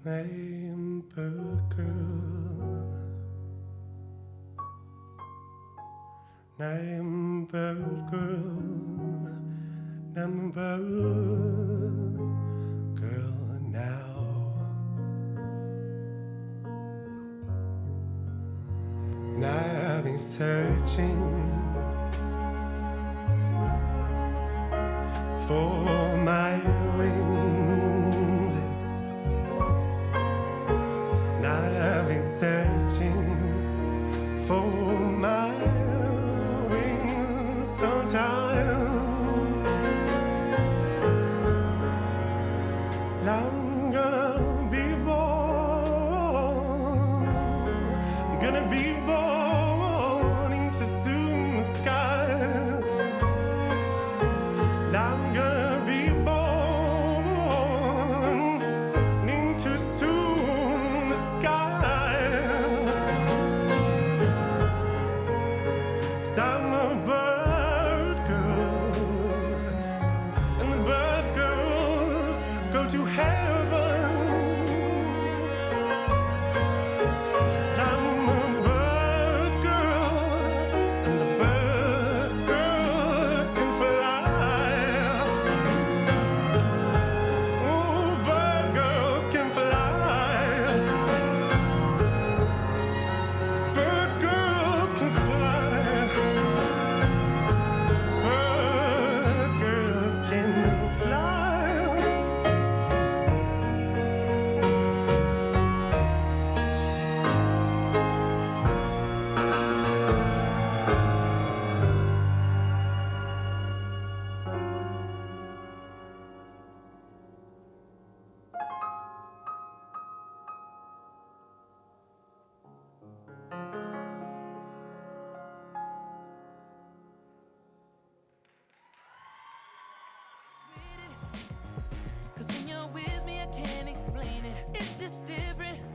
Hey, bird girl. I'm bird girl. I'm bird girl now. Now I've been searching for my wings. Now I've been searching for my wings. Sometime I'm gonna be born. I'm gonna be born into soon the sky. I'm gonna be born into soon the sky. 'Cause I'm a bird girl, and the bird girls go to heaven. I'm a bird girl, and the bird girls can fly. Oh, bird girls can fly. Bird girls can fly. Bird girls can fly. Cause when you're with me, I can't explain it. It's just different.